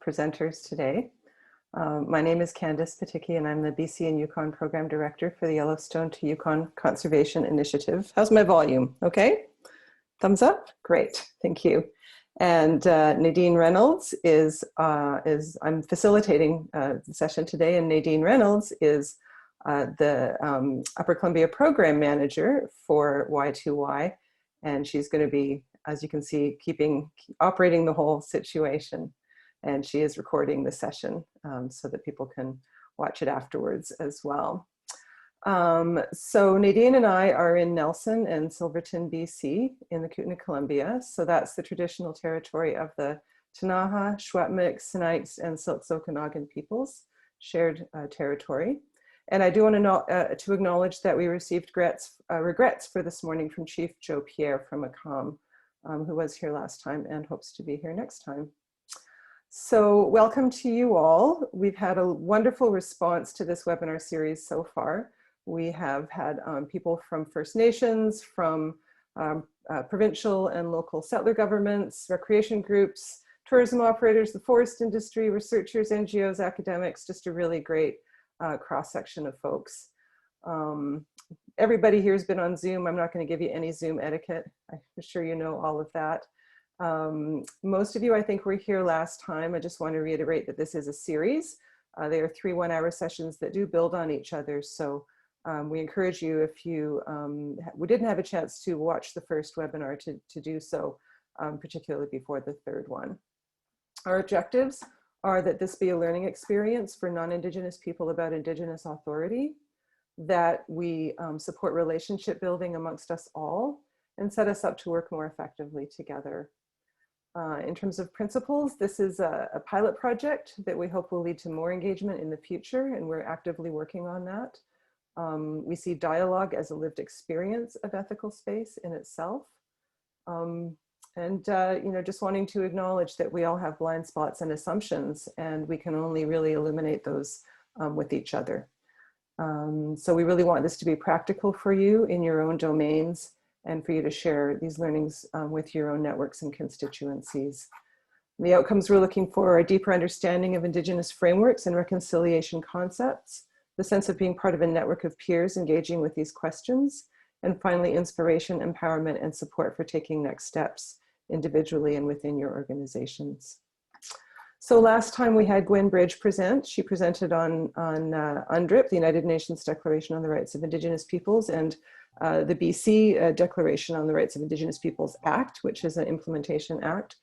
presenters today. My name is Candice Paticki, and I'm the BC and Yukon Program Director for the Yellowstone to Yukon Conservation Initiative. How's my volume? Okay? Thumbs up? Great, thank you. And Nadine Reynolds I'm facilitating the session today, and Nadine Reynolds is the Upper Columbia Program Manager for Y2Y, and she's going to be, as you can see, operating the whole situation. And she is recording the session so that people can watch it afterwards as well. So Nadine and I are in Nelson and Silverton, BC in the Kootenai Columbia. So that's the traditional territory of the Ktunaxa, Secwepemc, Sinixt, and Syilx Okanagan peoples, shared territory. And I do want to acknowledge that we received regrets for this morning from Chief Joe Pierre from Macomb, who was here last time and hopes to be here next time. So welcome to you all. We've had a wonderful response to this webinar series so far. We have had people from First Nations, from provincial and local settler governments, recreation groups, tourism operators, the forest industry, researchers, NGOs, academics, just a really great cross-section of folks. Everybody here has been on Zoom. I'm not going to give you any Zoom etiquette. I'm sure you know all of that. Most of you, I think, were here last time. I just want to reiterate that this is a series. They are 3 one-hour sessions that do build on each other. So we encourage you, if you didn't have a chance to watch the first webinar, to do so, particularly before the third one. Our objectives are that this be a learning experience for non-Indigenous people about Indigenous authority, that we support relationship building amongst us all, and set us up to work more effectively together. In terms of principles, this is a pilot project that we hope will lead to more engagement in the future, and we're actively working on that. We see dialogue as a lived experience of ethical space in itself. Just wanting to acknowledge that we all have blind spots and assumptions, and we can only really eliminate those with each other. So we really want this to be practical for you in your own domains, and for you to share these learnings with your own networks and constituencies. The outcomes we're looking for are a deeper understanding of Indigenous frameworks and reconciliation concepts, the sense of being part of a network of peers engaging with these questions, and finally, inspiration, empowerment, and support for taking next steps individually and within your organizations. So last time we had Gwen Bridge present. She presented on UNDRIP, the United Nations Declaration on the Rights of Indigenous Peoples, and the BC Declaration on the Rights of Indigenous Peoples Act, which is an implementation act.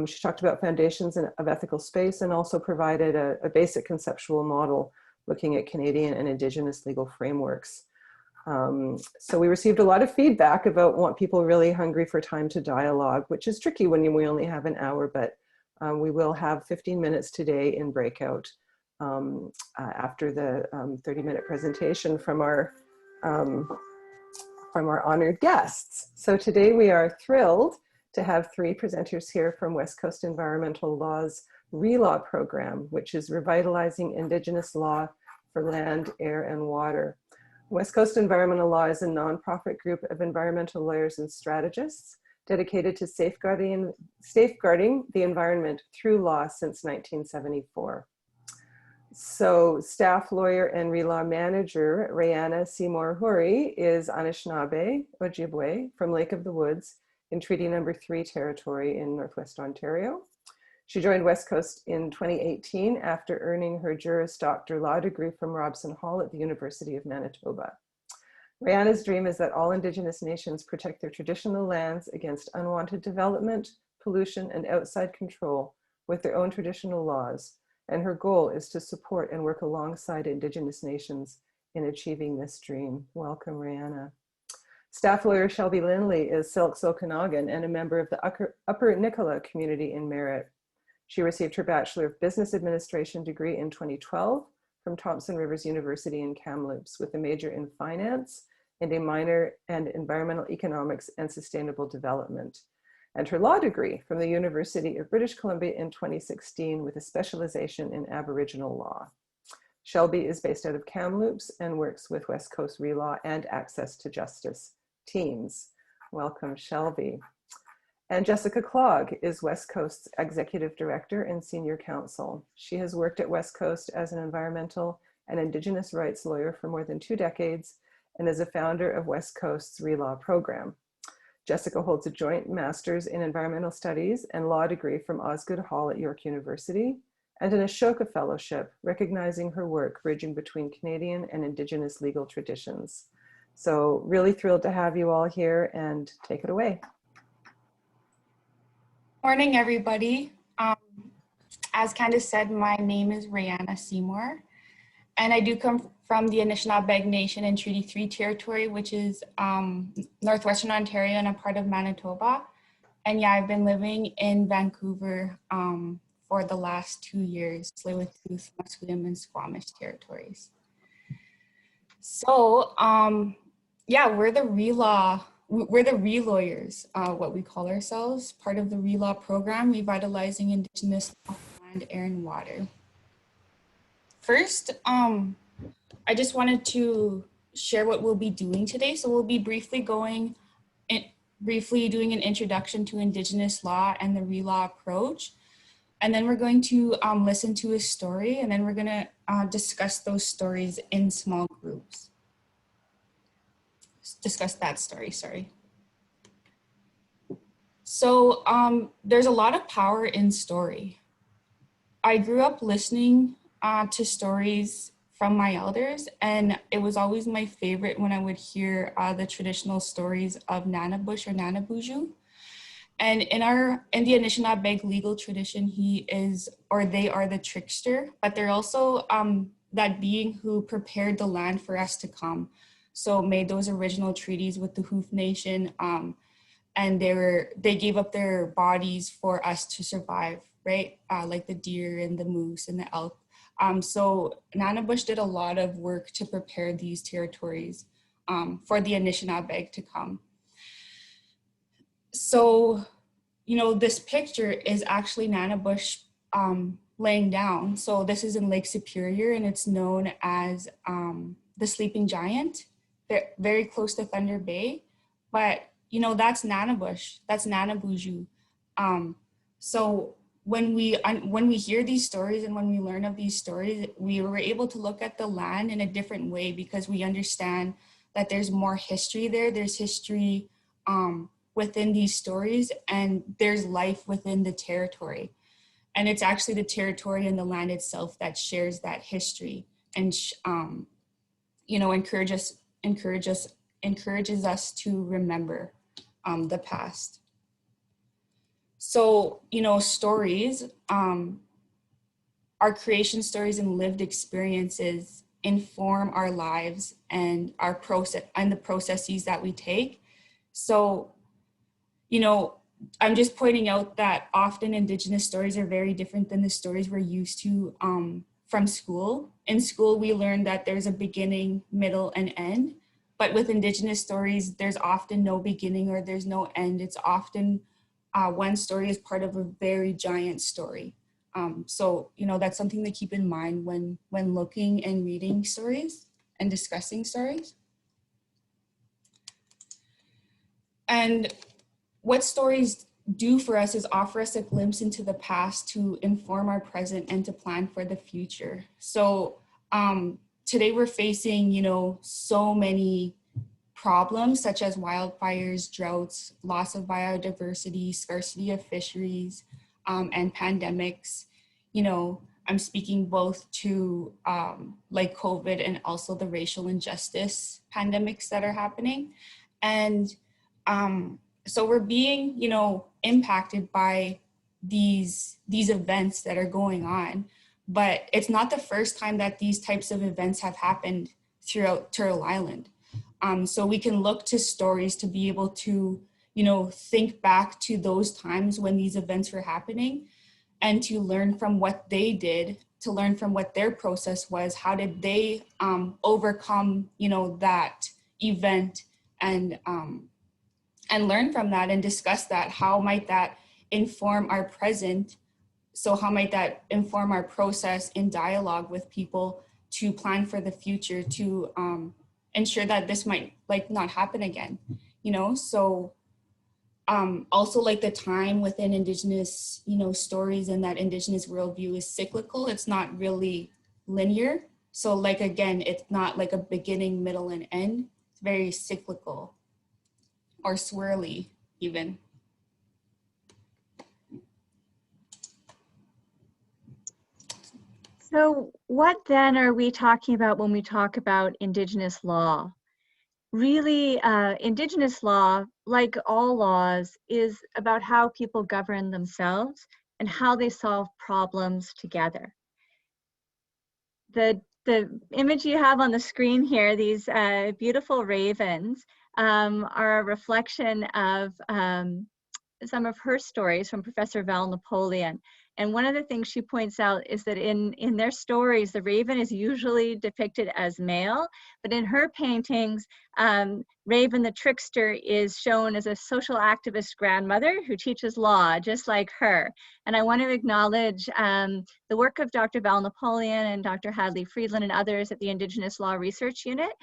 She talked about foundations of ethical space and also provided a basic conceptual model looking at Canadian and Indigenous legal frameworks. So we received a lot of feedback about people really hungry for time to dialogue, which is tricky when we only have an hour, but we will have 15 minutes today in breakout after the 30-minute presentation from our honored guests. So today we are thrilled to have 3 presenters here from West Coast Environmental Law's Relaw program, which is Revitalizing Indigenous Law for Land, Air, and Water. West Coast Environmental Law is a nonprofit group of environmental lawyers and strategists dedicated to safeguarding the environment through law since 1974. So staff lawyer and Relaw manager, Rihanna Seymour Houry, is Anishinaabe Ojibwe from Lake of the Woods in Treaty Number 3 territory in Northwest Ontario. She joined West Coast in 2018 after earning her Juris Doctor law degree from Robson Hall at the University of Manitoba. Rihanna's dream is that all Indigenous nations protect their traditional lands against unwanted development, pollution, and outside control with their own traditional laws. And her goal is to support and work alongside Indigenous nations in achieving this dream. Welcome, Rihanna. Staff lawyer Shelby Lindley is Syilx Okanagan and a member of the Upper Nicola community in Merritt. She received her Bachelor of Business Administration degree in 2012 from Thompson Rivers University in Kamloops with a major in finance and a minor in environmental economics and sustainable development, and her law degree from the University of British Columbia in 2016 with a specialization in Aboriginal law. Shelby is based out of Kamloops and works with West Coast Relaw and Access to Justice teams. Welcome, Shelby. And Jessica Clogg is West Coast's Executive Director and Senior Counsel. She has worked at West Coast as an environmental and Indigenous rights lawyer for more than 2 decades and is a founder of West Coast's Relaw program. Jessica holds a joint master's in environmental studies and law degree from Osgoode Hall at York University and an Ashoka Fellowship, recognizing her work bridging between Canadian and Indigenous legal traditions. So really thrilled to have you all here, and take it away. Morning, everybody. As Candace said, my name is Rihanna Seymour, and I do come from the Anishinaabe Nation in Treaty 3 territory, which is Northwestern Ontario and a part of Manitoba. And yeah, I've been living in Vancouver for the last 2 years, Tsleil-Waututh, Musqueam, and Squamish territories. So yeah, we're the Relawyers, what we call ourselves, part of the Relaw program, Revitalizing Indigenous land, air, and water. First, I just wanted to share what we'll be doing today. So we'll be briefly doing an introduction to Indigenous law and the Relaw approach. And then we're going to listen to a story, and then we're gonna discuss those stories in small groups. Discuss that story, sorry. So there's a lot of power in story. I grew up listening to stories from my elders, and it was always my favorite when I would hear the traditional stories of Nanabush or Nanabuju. And in the Anishinaabe legal tradition, they are the trickster, but they're also that being who prepared the land for us to come. So made those original treaties with the Hoof Nation, and they gave up their bodies for us to survive, right? Like the deer and the moose and the elk. So Nanabush did a lot of work to prepare these territories for the Anishinaabe to come. So, this picture is actually Nanabush laying down. So this is in Lake Superior, and it's known as the Sleeping Giant. They're very close to Thunder Bay, but that's Nanabush, that's Nanabuju. So when we hear these stories and when we learn of these stories, we were able to look at the land in a different way because we understand that there's more history there. There's history within these stories, and there's life within the territory. And it's actually the territory and the land itself that shares that history and encourages us to remember the past. So, stories, our creation stories and lived experiences inform our lives and our process and the processes that we take. So, I'm just pointing out that often Indigenous stories are very different than the stories we're used to from school. In school, we learn that there's a beginning, middle, and end. But with Indigenous stories, there's often no beginning or there's no end. It's often one story is part of a very giant story. So, that's something to keep in mind when looking and reading stories and discussing stories. And what stories do for us is offer us a glimpse into the past to inform our present and to plan for the future. So today we're facing, so many problems such as wildfires, droughts, loss of biodiversity, scarcity of fisheries, and pandemics. I'm speaking both to like COVID and also the racial injustice pandemics that are happening. And so we're being, impacted by these events that are going on, but it's not the first time that these types of events have happened throughout Turtle Island. So we can look to stories to be able to, think back to those times when these events were happening and to learn from what they did, to learn from what their process was, how did they overcome, that event and learn from that and discuss that. How might that inform our present? So how might that inform our process in dialogue with people to plan for the future, to ensure that this might not happen again, So also like the time within Indigenous, stories and that Indigenous worldview is cyclical. It's not really linear. So like, again, it's not like a beginning, middle, and end. It's very cyclical or swirly even. So what then are we talking about when we talk about Indigenous law? Really, Indigenous law, like all laws, is about how people govern themselves and how they solve problems together. The image you have on the screen here, these beautiful ravens, are a reflection of some of her stories from Professor Val Napoleon. And one of the things she points out is that in their stories, the raven is usually depicted as male, but in her paintings, Raven the trickster is shown as a social activist grandmother who teaches law, just like her. And I want to acknowledge the work of Dr. Val Napoleon and Dr. Hadley Friedland and others at the Indigenous Law Research Unit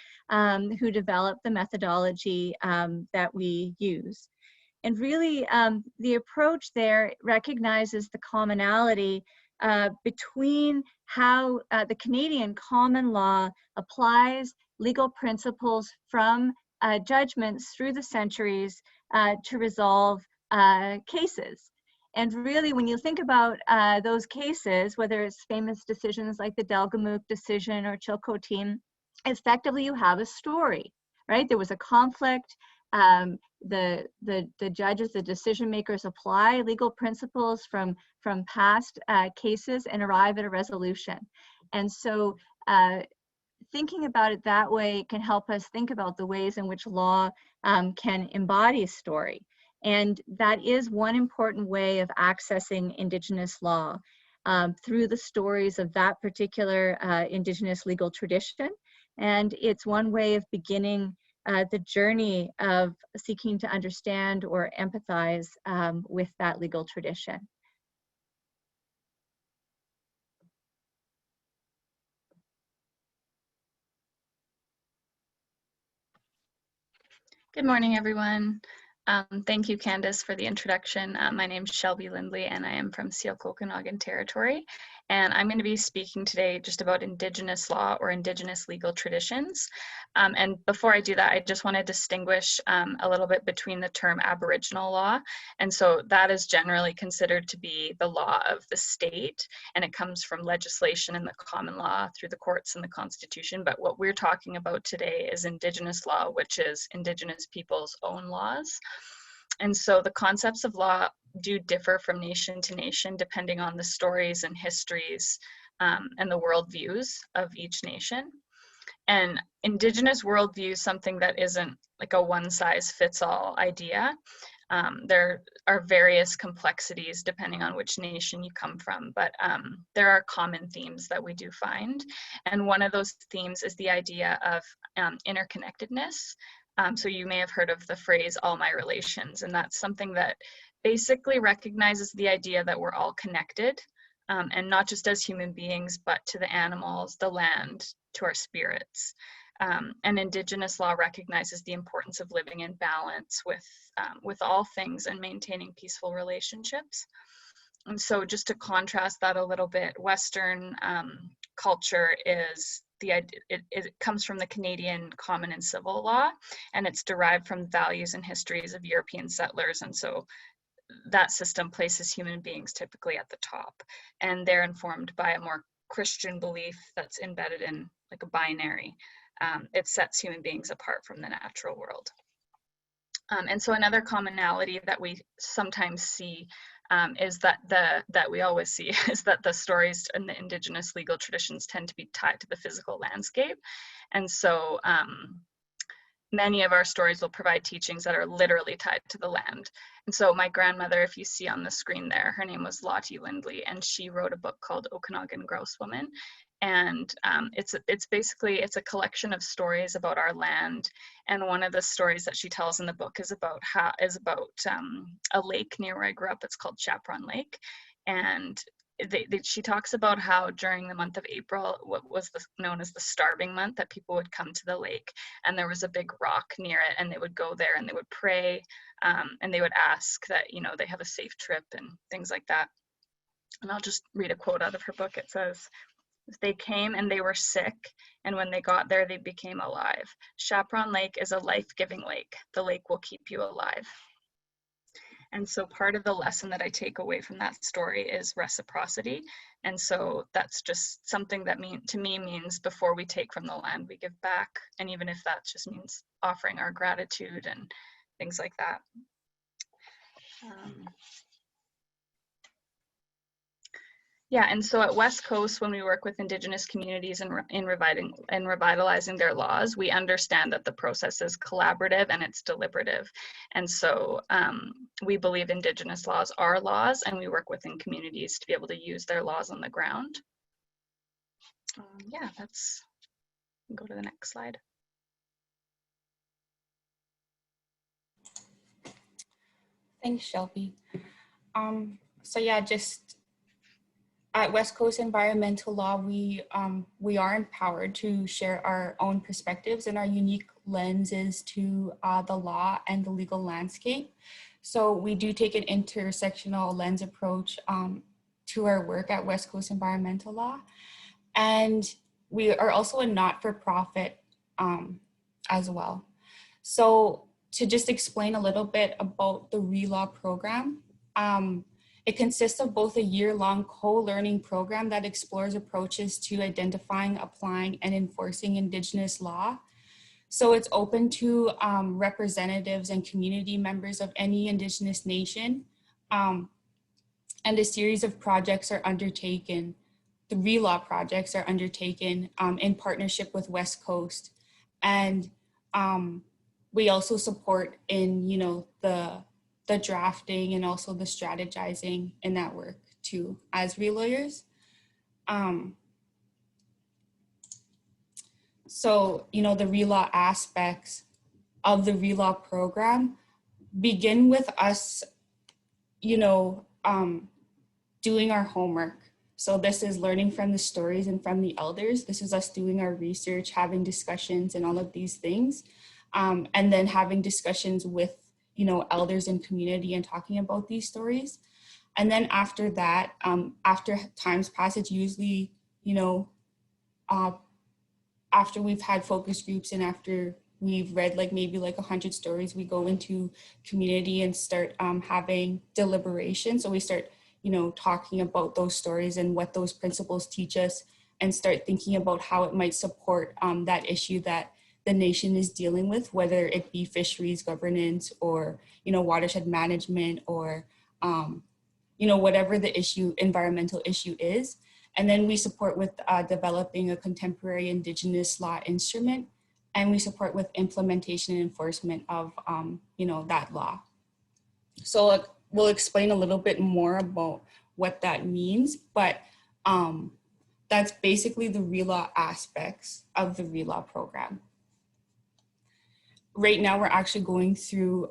who developed the methodology that we use. And really, the approach there recognizes the commonality between how the Canadian common law applies legal principles from judgments through the centuries to resolve cases. And really, when you think about those cases, whether it's famous decisions like the Delgamuukw decision or Chilcotin, effectively you have a story, right? There was a conflict. The judges, the decision makers apply legal principles from past cases and arrive at a resolution. And so thinking about it that way can help us think about the ways in which law can embody story. And that is one important way of accessing Indigenous law through the stories of that particular Indigenous legal tradition. And it's one way of beginning the journey of seeking to understand or empathize with that legal tradition. Good morning, everyone. Thank you, Candace, for the introduction. My name is Shelby Lindley, and I am from Syilx Okanagan Territory. And I'm going to be speaking today just about Indigenous law or Indigenous legal traditions. And before I do that, I just want to distinguish a little bit between the term Aboriginal law. And so that is generally considered to be the law of the state, and it comes from legislation in the common law through the courts and the Constitution. But what we're talking about today is Indigenous law, which is Indigenous people's own laws. And so the concepts of law do differ from nation to nation, depending on the stories and histories and the worldviews of each nation. And Indigenous worldview is something that isn't like a one-size-fits-all idea. There are various complexities depending on which nation you come from, but there are common themes that we do find. And one of those themes is the idea of interconnectedness. So you may have heard of the phrase, all my relations, and that's something that basically recognizes the idea that we're all connected, and not just as human beings, but to the animals, the land, to our spirits. And Indigenous law recognizes the importance of living in balance with all things and maintaining peaceful relationships. And so just to contrast that a little bit, Western culture is it comes from the Canadian common and civil law, and it's derived from values and histories of European settlers. And so that system places human beings typically at the top, and they're informed by a more Christian belief that's embedded in like a binary. It sets human beings apart from the natural world. And so another commonality that we sometimes see is that we always see is that the stories in the Indigenous legal traditions tend to be tied to the physical landscape. And so many of our stories will provide teachings that are literally tied to the land. And so my grandmother, if you see on the screen there, her name was Lottie Lindley, and she wrote a book called Okanagan Grouse Woman. And it's a collection of stories about our land. And one of the stories that she tells in the book is about a lake near where I grew up. It's called Chaperon Lake. And she talks about how during the month of April, what was known as the starving month, that people would come to the lake and there was a big rock near it, and they would go there and they would pray, and they would ask that, you know, they have a safe trip and things like that. And I'll just read a quote out of her book. It says, "They came and they were sick, and when they got there, they became alive. Chaperon Lake is a life-giving lake. The lake will keep you alive." And so part of the lesson that I take away from that story is reciprocity. And so that's just something that to me means before we take from the land, we give back. And even if that just means offering our gratitude and things like that. Yeah, and so at West Coast, when we work with Indigenous communities in revitalizing their laws, we understand that the process is collaborative and it's deliberative. And so we believe Indigenous laws are laws, and we work within communities to be able to use their laws on the ground. Yeah, go to the next slide. Thanks, Shelby. So yeah, just at West Coast Environmental Law, we are empowered to share our own perspectives and our unique lenses to the law and the legal landscape. So we do take an intersectional lens approach to our work at West Coast Environmental Law. And we are also a not-for-profit as well. So to just explain a little bit about the Relaw program, it consists of both a year-long co-learning program that explores approaches to identifying, applying, and enforcing Indigenous law. So it's open to representatives and community members of any Indigenous nation. And a series of projects are undertaken. The Relaw projects are undertaken in partnership with West Coast. And we also support in, you know, the drafting and also the strategizing in that work too as relawyers. So, you know, the Relaw aspects of the Relaw program begin with us, you know, doing our homework. So this is learning from the stories and from the elders. This is us doing our research, having discussions and all of these things. And then having discussions with, you know, elders and community and talking about these stories. And then after that, after time's passage, usually, you know, after we've had focus groups and after we've read like maybe like 100 stories, we go into community and start having deliberation. So we start, you know, talking about those stories and what those principles teach us, and start thinking about how it might support that issue that the nation is dealing with, whether it be fisheries governance or, you know, watershed management or, you know, whatever the issue, environmental issue is. And then we support with developing a contemporary Indigenous law instrument, and we support with implementation and enforcement of, you know, that law. So we'll explain a little bit more about what that means, but that's basically the Relaw aspects of the Relaw program. Right now, we're actually going through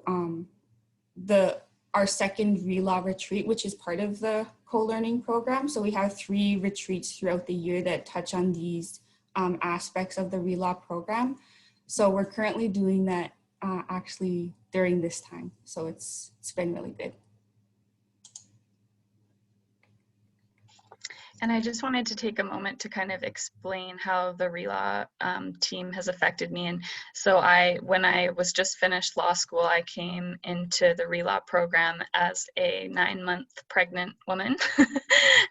our second Relaw retreat, which is part of the co-learning program. So we have 3 retreats throughout the year that touch on these aspects of the Relaw program. So we're currently doing that actually during this time. So it's been really good. And I just wanted to take a moment to kind of explain how the Relaw team has affected me. And so when I was just finished law school, I came into the Relaw program as a 9-month pregnant woman.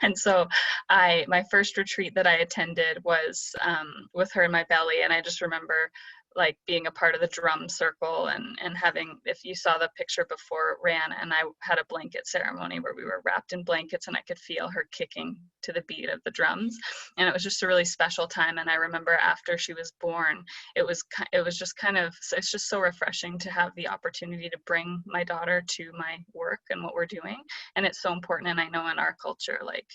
And so my first retreat that I attended was with her in my belly. And I just remember like being a part of the drum circle and having, if you saw the picture before, ran, and I had a blanket ceremony where we were wrapped in blankets and I could feel her kicking to the beat of the drums. And it was just a really special time. And I remember after she was born, it was just kind of, it's just so refreshing to have the opportunity to bring my daughter to my work and what we're doing. And it's so important. And I know in our culture, like,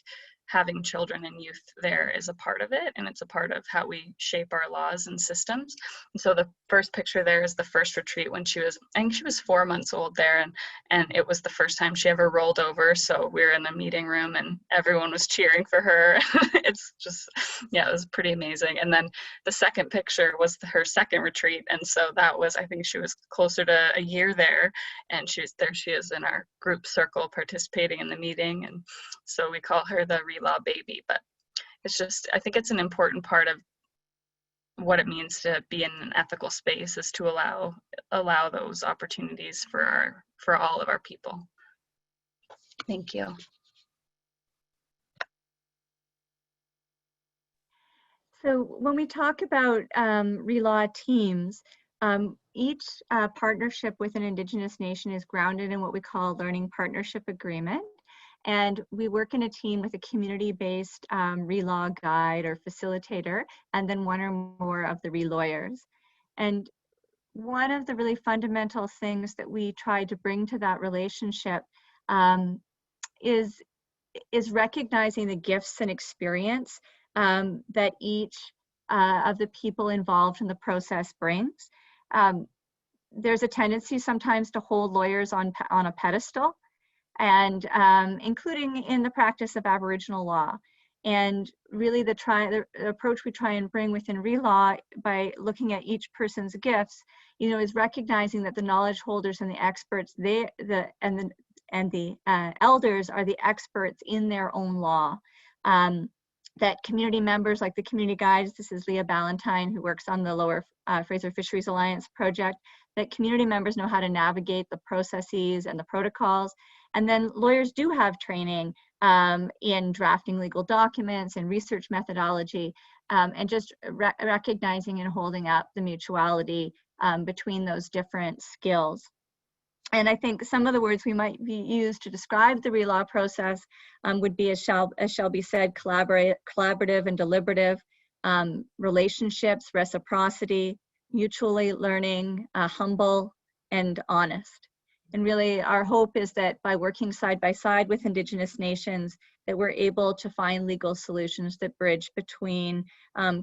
having children and youth there is a part of it, and it's a part of how we shape our laws and systems. And so the first picture there is the first retreat when she was, I think she was 4 months old there, and it was the first time she ever rolled over. So we were in the meeting room and everyone was cheering for her. It's just, yeah, it was pretty amazing. And then the second picture was her second retreat, and so that was, I think she was closer to a year there, and there she is in our group circle participating in the meeting. And so we call her the Relaw baby. But it's just, I think it's an important part of what it means to be in an ethical space, is to allow those opportunities for all of our people. Thank you. So when we talk about Relaw Teams, each partnership with an Indigenous nation is grounded in what we call a learning partnership agreement. And we work in a team with a community-based Relaw guide or facilitator, and then one or more of the Relawyers. And one of the really fundamental things that we try to bring to that relationship is recognizing the gifts and experience that each of the people involved in the process brings. There's a tendency sometimes to hold lawyers on a pedestal, and including in the practice of Aboriginal law. And really the approach we try and bring within Relaw, by looking at each person's gifts, is recognizing that the knowledge holders and the experts, the elders are the experts in their own law. That community members, like the community guides, this is Leah Ballantyne, who works on the Lower Fraser Fisheries Alliance project, that community members know how to navigate the processes and the protocols. And then lawyers do have training in drafting legal documents and research methodology, and just recognizing and holding up the mutuality between those different skills. And I think some of the words we might be used to describe the Relaw process would be, as Shelby said, collaborative and deliberative, relationships, reciprocity, mutually learning, humble, and honest. And really our hope is that by working side by side with Indigenous nations, that we're able to find legal solutions that bridge between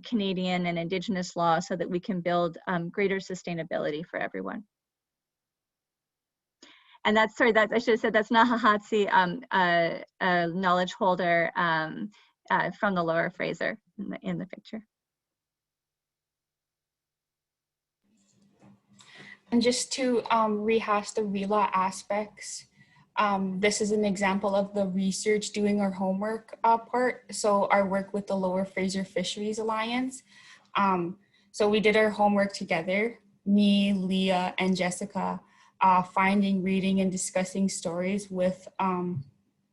Canadian and Indigenous law, so that we can build greater sustainability for everyone. And that's, sorry, I should have said, that's Nahahatsi, a knowledge holder from the Lower Fraser in the picture. And just to rehash the Relaw aspects, this is an example of the research doing our homework part. So our work with the Lower Fraser Fisheries Alliance. So we did our homework together, me, Leah, and Jessica, finding, reading, and discussing stories with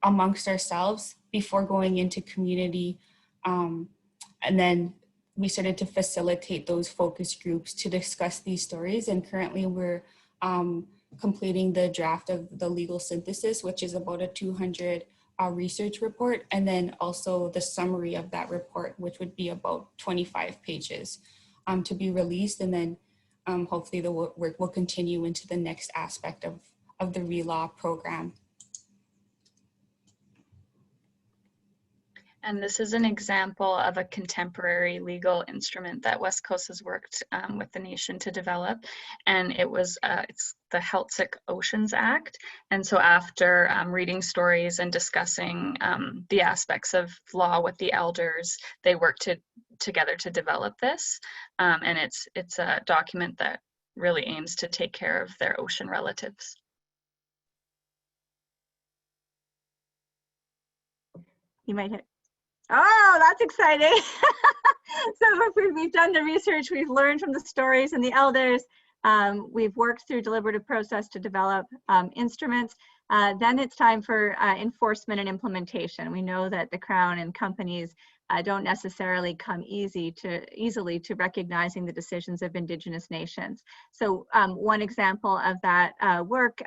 amongst ourselves before going into community. And then we started to facilitate those focus groups to discuss these stories. And currently we're completing the draft of the legal synthesis, which is about a 200 research report. And then also the summary of that report, which would be about 25 pages to be released. And then hopefully the work will continue into the next aspect of the Relaw program. And this is an example of a contemporary legal instrument that West Coast has worked with the nation to develop. And it was, it's the Heltzick Oceans Act. And so after reading stories and discussing the aspects of law with the elders, they worked together to develop this. And it's a document that really aims to take care of their ocean relatives. You might hit. Oh, that's exciting. So if we've done the research, we've learned from the stories and the elders, we've worked through deliberative process to develop instruments. Then it's time for enforcement and implementation. We know that the Crown and companies don't necessarily come easily to recognizing the decisions of Indigenous nations. So one example of that work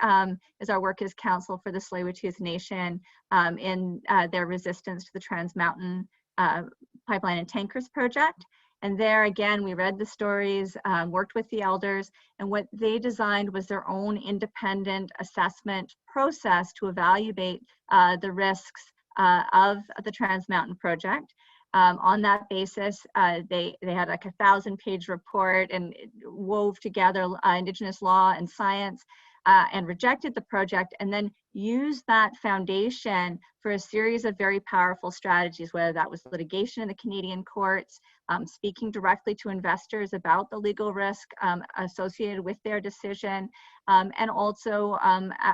is our work as counsel for the Tsleil-Waututh Nation in their resistance to the Trans Mountain Pipeline and Tankers project. And there again, we read the stories, worked with the elders, and what they designed was their own independent assessment process to evaluate the risks of the Trans Mountain Project. On that basis, they had like a 1,000-page report and wove together Indigenous law and science and rejected the project, and then used that foundation for a series of very powerful strategies, whether that was litigation in the Canadian courts, speaking directly to investors about the legal risk associated with their decision, and also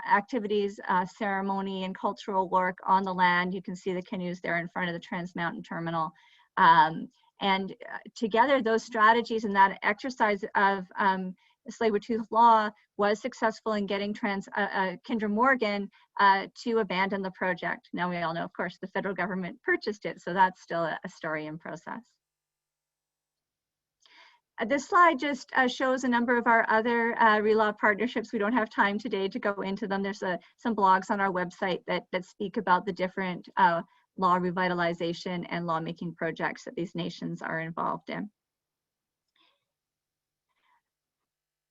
activities, ceremony and cultural work on the land. You can see the canoes there in front of the Trans Mountain Terminal. And together, those strategies and that exercise of Tsleil-Waututh law was successful in getting Kinder Morgan to abandon the project. Now we all know, of course, the federal government purchased it, so that's still a story in process. This slide just shows a number of our other Relaw partnerships. We don't have time today to go into them. There's some blogs on our website that speak about the different law revitalization and lawmaking projects that these nations are involved in.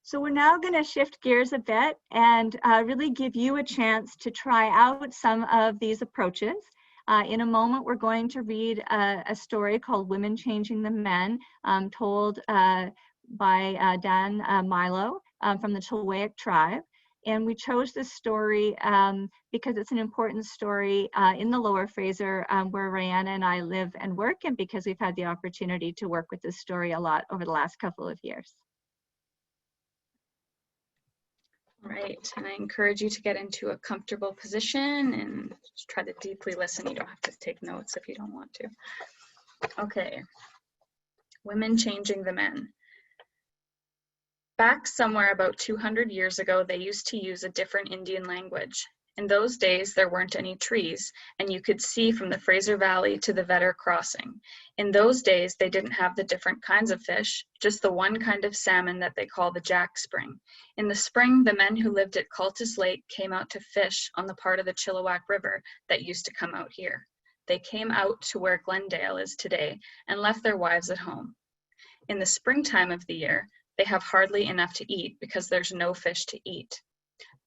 So we're now going to shift gears a bit and really give you a chance to try out some of these approaches. In a moment, we're going to read a story called Women Changing the Men, told by Dan Milo from the Chilwayak tribe. And we chose this story because it's an important story in the Lower Fraser where Rihanna and I live and work, and because we've had the opportunity to work with this story a lot over the last couple of years. Right, and I encourage you to get into a comfortable position and just try to deeply listen. You don't have to take notes if you don't want to. Okay, Women Changing the Men. Back somewhere about 200 years ago, they used to use a different Indian language. In those days, there weren't any trees, and you could see from the Fraser Valley to the Vetter Crossing. In those days, they didn't have the different kinds of fish, just the one kind of salmon that they call the jack spring. In the spring, the men who lived at Cultus Lake came out to fish on the part of the Chilliwack River that used to come out here. They came out to where Glendale is today and left their wives at home. In the springtime of the year, they have hardly enough to eat because there's no fish to eat.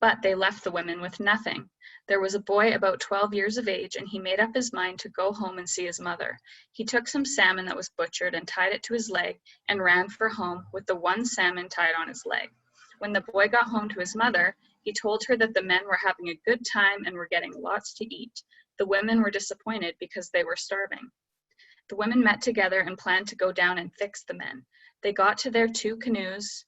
But they left the women with nothing. There was a boy about 12 years of age, and he made up his mind to go home and see his mother. He took some salmon that was butchered and tied it to his leg and ran for home with the one salmon tied on his leg. When the boy got home to his mother, he told her that the men were having a good time and were getting lots to eat. The women were disappointed because they were starving. The women met together and planned to go down and fix the men. They got their two canoes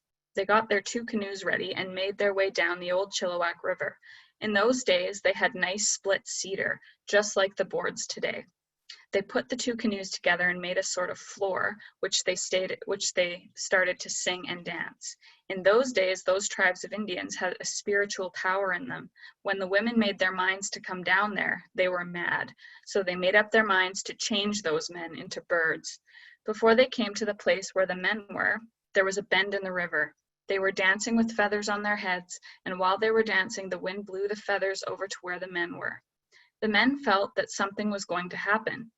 ready and made their way down the old Chilliwack River. In those days, they had nice split cedar, just like the boards today. They put the two canoes together and made a sort of floor, which they started to sing and dance. In those days, those tribes of Indians had a spiritual power in them. When the women made their minds to come down there, they were mad. So they made up their minds to change those men into birds. Before they came to the place where the men were, there was a bend in the river. They were dancing with feathers on their heads, and while they were dancing, the wind blew the feathers over to where the men were. The men felt that something was going to happen.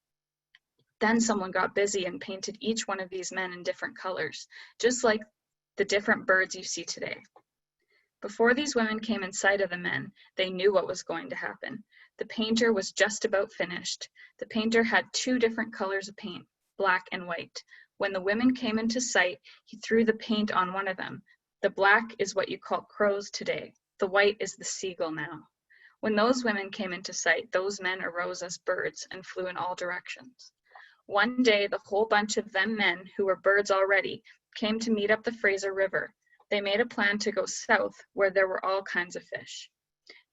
Then someone got busy and painted each one of these men in different colors, just like the different birds you see today. Before these women came in sight of the men, they knew what was going to happen. The painter was just about finished. The painter had two different colors of paint, black and white. When the women came into sight, he threw the paint on one of them. The black is what you call crows today. The white is the seagull now. When those women came into sight, those men arose as birds and flew in all directions. One day, the whole bunch of them men, who were birds already, came to meet up the Fraser River. They made a plan to go south, where there were all kinds of fish.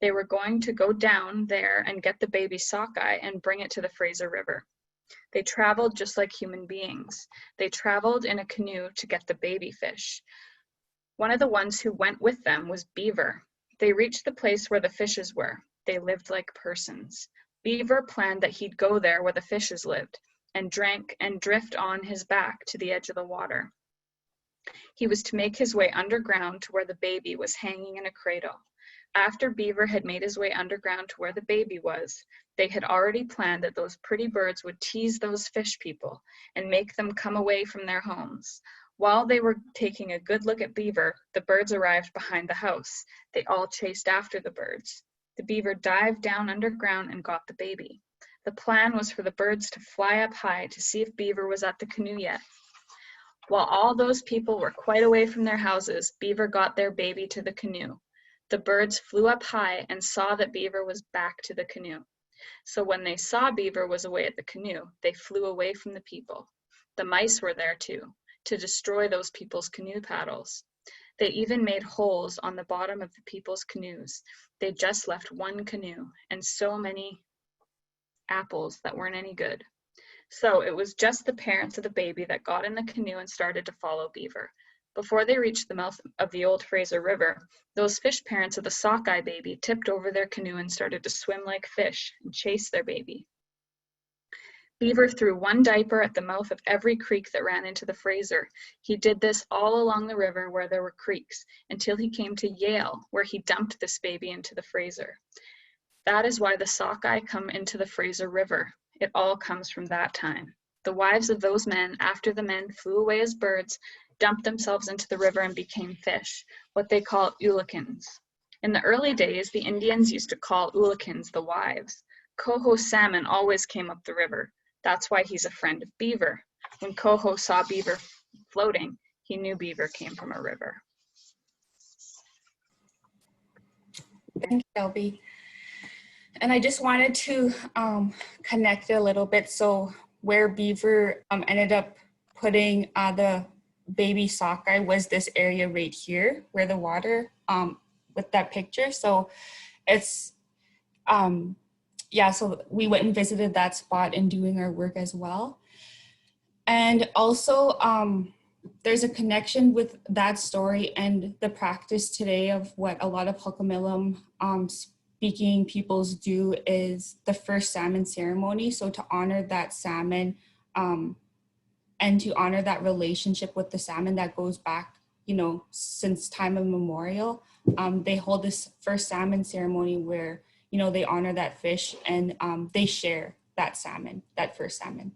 They were going to go down there and get the baby sockeye and bring it to the Fraser River. They traveled just like human beings. They traveled in a canoe to get the baby fish. One of the ones who went with them was Beaver. They reached the place where the fishes were. They lived like persons. Beaver planned that he'd go there where the fishes lived and drank and drift on his back to the edge of the water. He was to make his way underground to where the baby was hanging in a cradle. After Beaver had made his way underground to where the baby was, they had already planned that those pretty birds would tease those fish people and make them come away from their homes. While they were taking a good look at Beaver, the birds arrived behind the house. They all chased after the birds. The beaver dived down underground and got the baby. The plan was for the birds to fly up high to see if Beaver was at the canoe yet. While all those people were quite away from their houses, Beaver got their baby to the canoe. The birds flew up high and saw that Beaver was back to the canoe. So when they saw Beaver was away at the canoe, they flew away from the people. The mice were there too, to destroy those people's canoe paddles. They even made holes on the bottom of the people's canoes. They just left one canoe and so many apples that weren't any good. So it was just the parents of the baby that got in the canoe and started to follow Beaver. Before they reached the mouth of the old Fraser River, those fish parents of the sockeye baby tipped over their canoe and started to swim like fish and chase their baby. Beaver threw one diaper at the mouth of every creek that ran into the Fraser. He did this all along the river where there were creeks until he came to Yale, where he dumped this baby into the Fraser. That is why the sockeye come into the Fraser River. It all comes from that time. The wives of those men, after the men flew away as birds, dumped themselves into the river and became fish, what they call ulikins. In the early days, the Indians used to call ulikins the wives. Coho salmon always came up the river. That's why he's a friend of Beaver. When Coho saw Beaver floating, he knew Beaver came from a river. Thank you, Shelby. And I just wanted to connect it a little bit. So where Beaver ended up putting the baby sockeye was this area right here where the water with that picture. So it's, yeah, so we went and visited that spot in doing our work as well. And also there's a connection with that story and the practice today of what a lot of Hul'qumi'lum speaking peoples do is the first salmon ceremony. So to honor that salmon and to honor that relationship with the salmon that goes back, you know, since time immemorial, they hold this first salmon ceremony where, you know, they honor that fish and they share that salmon, that first salmon.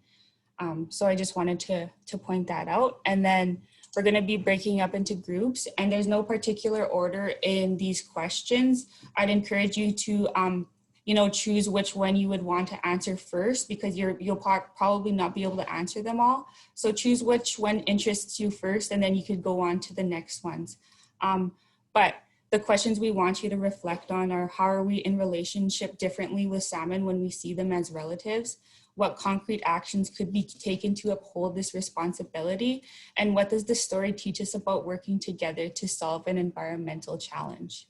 So I just wanted to point that out. And then we're going to be breaking up into groups, and there's no particular order in these questions. I'd encourage you to, you know, choose which one you would want to answer first, because you'll probably not be able to answer them all. So choose which one interests you first, and then you could go on to the next ones. But the questions we want you to reflect on are: how are we in relationship differently with salmon when we see them as relatives? What concrete actions could be taken to uphold this responsibility? And what does the story teach us about working together to solve an environmental challenge?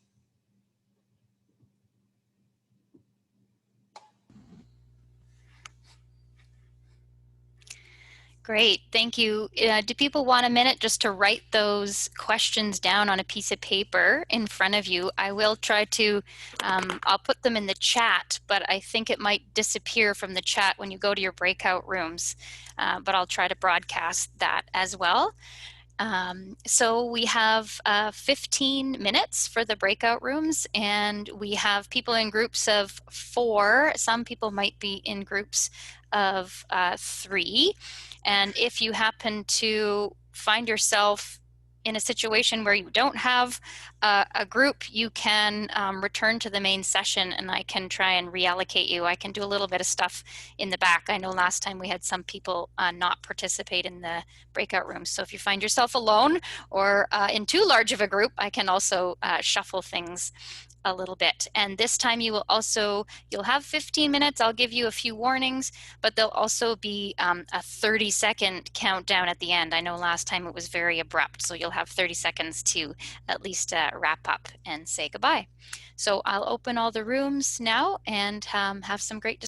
Great, thank you. Do people want a minute just to write those questions down on a piece of paper in front of you? I will try to, I'll put them in the chat, but I think it might disappear from the chat when you go to your breakout rooms, but I'll try to broadcast that as well. So we have 15 minutes for the breakout rooms, and we have people in groups of 4. Some people might be in groups of 3. And if you happen to find yourself in a situation where you don't have a group, you can return to the main session and I can try and reallocate you. I can do a little bit of stuff in the back. I know last time we had some people not participate in the breakout rooms. So if you find yourself alone or in too large of a group, I can also shuffle things a little bit. And this time you'll have 15 minutes. I'll give you a few warnings, but there'll also be a 30-second countdown at the end. I know last time it was very abrupt, so you'll have 30 seconds to at least wrap up and say goodbye. So I'll open all the rooms now and have some great